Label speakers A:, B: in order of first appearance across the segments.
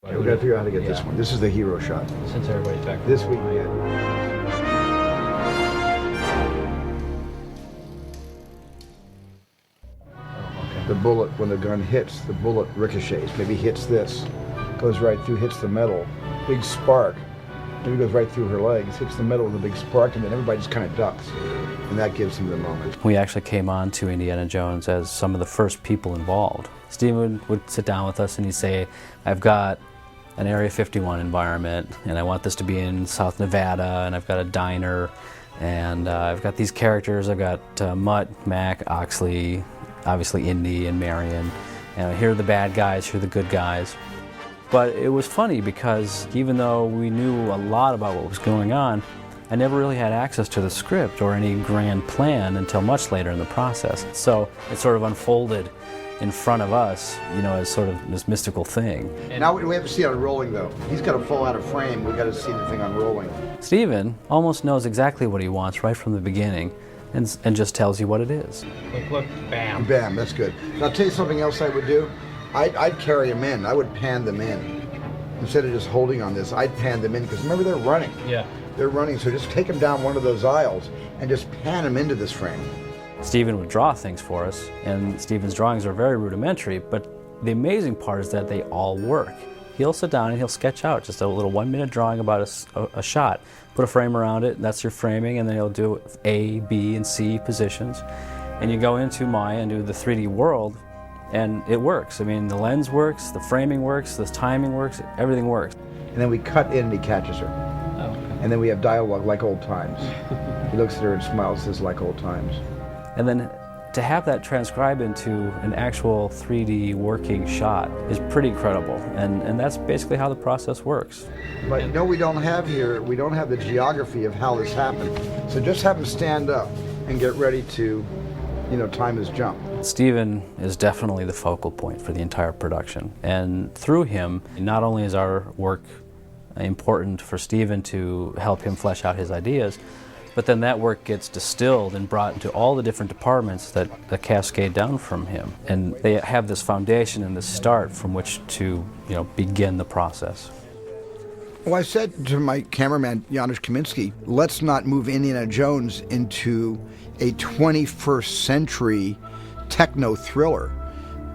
A: We gotta figure out how to get this one. This is the hero shot.
B: Since everybody's back.
A: This we can get. The bullet, when the gun hits, the bullet ricochets, maybe hits this, goes right through, hits the metal, big spark, maybe goes right through her legs, hits the metal with a big spark, and then everybody just kind of ducks. And that gives him the moment.
B: We actually came on to Indiana Jones as some of the first people involved. Steven would sit down with us and he'd say, I've got an Area 51 environment, and I want this to be in South Nevada, and I've got a diner, and I've got these characters. I've got Mutt, Mac, Oxley, obviously Indy and Marion. Here are the bad guys, here are the good guys. But it was funny because even though we knew a lot about what was going on, I never really had access to the script or any grand plan until much later in the process. So it sort of unfolded in front of us, as sort of this mystical thing.
A: Now we have to see it unrolling, though. He's got to fall out of frame. We got to see the thing unrolling.
B: Steven almost knows exactly what he wants right from the beginning, and just tells you what it is.
C: Look, bam.
A: Bam, that's good. And I'll tell you something else I would do. I'd carry them in. I would pan them in. Instead of just holding on this, I'd pan them in, because remember, they're running.
C: Yeah.
A: They're running, so just take them down one of those aisles and just pan them into this frame.
B: Steven would draw things for us, and Steven's drawings are very rudimentary, but the amazing part is that they all work. He'll sit down and he'll sketch out just a little 1-minute drawing about a shot, put a frame around it, that's your framing, and then he'll do A, B, and C positions. And you go into Maya and do the 3D world, and it works. I mean, the lens works, the framing works, the timing works, everything works.
A: And then we cut in and he catches her.
C: Oh, okay.
A: And then we have dialogue like old times. He looks at her and smiles, says like old times.
B: And then to have that transcribe into an actual 3D working shot is pretty incredible. And that's basically how the process works.
A: But we don't have here, we don't have the geography of how this happened. So just have him stand up and get ready to, time his jump.
B: Steven is definitely the focal point for the entire production. And through him, not only is our work important for Steven to help him flesh out his ideas, but then that work gets distilled and brought into all the different departments that cascade down from him. And they have this foundation and this start from which to, begin the process.
A: Well, I said to my cameraman, Janusz Kaminski, let's not move Indiana Jones into a 21st century techno thriller.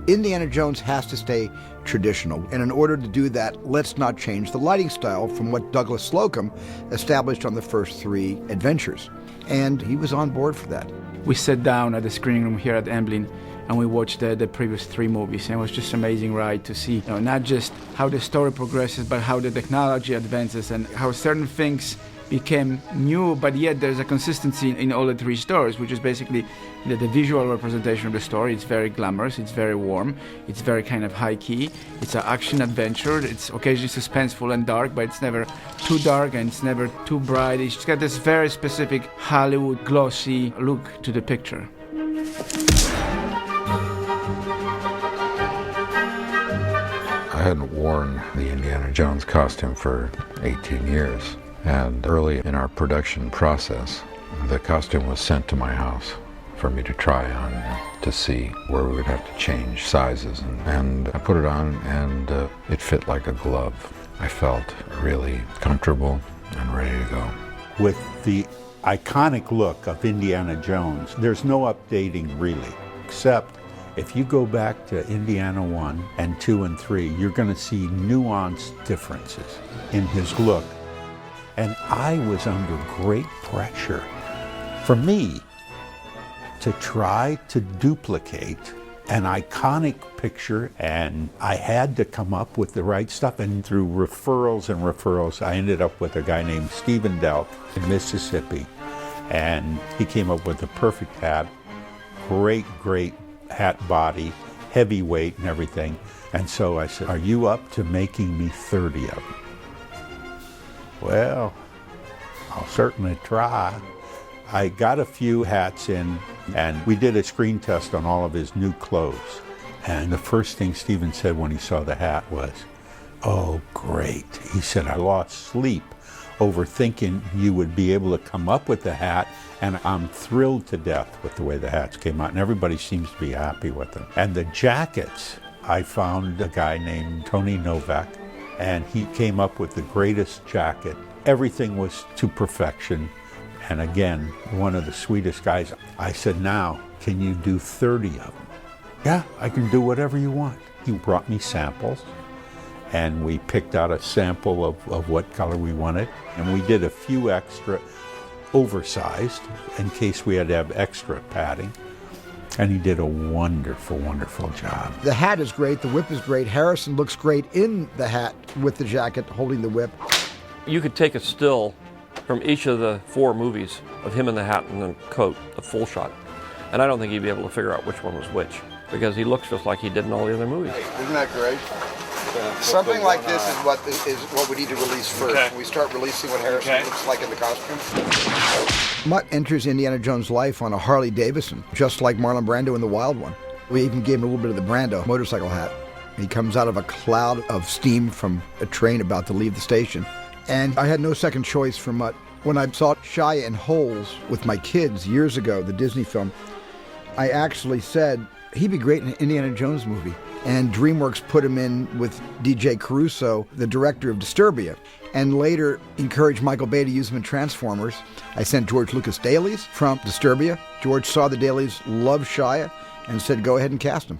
A: Indiana Jones has to stay traditional, and in order to do that, let's not change the lighting style from what Douglas Slocum established on the first 3 adventures. And he was on board for that.
D: We sat down at the screening room here at Amblin and we watched the previous 3 movies, and it was just amazing ride to see not just how the story progresses, but how the technology advances and how certain things became new, but yet there's a consistency in all the 3 stories, which is basically the visual representation of the story. It's very glamorous, it's very warm, it's very kind of high-key, it's an action adventure, it's occasionally suspenseful and dark, but it's never too dark and it's never too bright. It's got this very specific Hollywood glossy look to the picture.
E: I hadn't worn the Indiana Jones costume for 18 years. And early in our production process, the costume was sent to my house for me to try on, to see where we would have to change sizes. And I put it on, and it fit like a glove. I felt really comfortable and ready to go.
F: With the iconic look of Indiana Jones, there's no updating really, except if you go back to Indiana 1 and 2 and 3, you're going to see nuanced differences in his look. And I was under great pressure for me to try to duplicate an iconic picture, and I had to come up with the right stuff. And through referrals, I ended up with a guy named Stephen Delk in Mississippi, and he came up with the perfect hat, great hat body, heavyweight and everything. And so I said, are you up to making me 30 of them? Well, I'll certainly try. I got a few hats in, and we did a screen test on all of his new clothes. And the first thing Steven said when he saw the hat was, oh, great. He said, I lost sleep over thinking you would be able to come up with the hat, and I'm thrilled to death with the way the hats came out, and everybody seems to be happy with them. And the jackets, I found a guy named Tony Novak, and he came up with the greatest jacket. Everything was to perfection. And again, one of the sweetest guys. I said, now, can you do 30 of them? Yeah, I can do whatever you want. He brought me samples, and we picked out a sample of what color we wanted, and we did a few extra oversized in case we had to have extra padding. And he did a wonderful, wonderful job.
A: The hat is great. The whip is great. Harrison looks great in the hat with the jacket holding the whip.
C: You could take a still from each of the 4 movies of him in the hat and the coat, the full shot. And I don't think he'd be able to figure out which one was which, because he looks just like he did in all the other movies.
A: Isn't that great? Something like this is what we need to release first.
G: Okay.
A: We start releasing what Harrison looks like in the costume. Mutt enters Indiana Jones' life on a Harley Davidson, just like Marlon Brando in The Wild One. We even gave him a little bit of the Brando motorcycle hat. He comes out of a cloud of steam from a train about to leave the station. And I had no second choice for Mutt. When I saw Shia in Holes with my kids years ago, the Disney film, I actually said, he'd be great in an Indiana Jones movie. And DreamWorks put him in with DJ Caruso, the director of Disturbia, and later encouraged Michael Bay to use him in Transformers. I sent George Lucas dailies from Disturbia. George saw the dailies, loved Shia, and said, go ahead and cast him.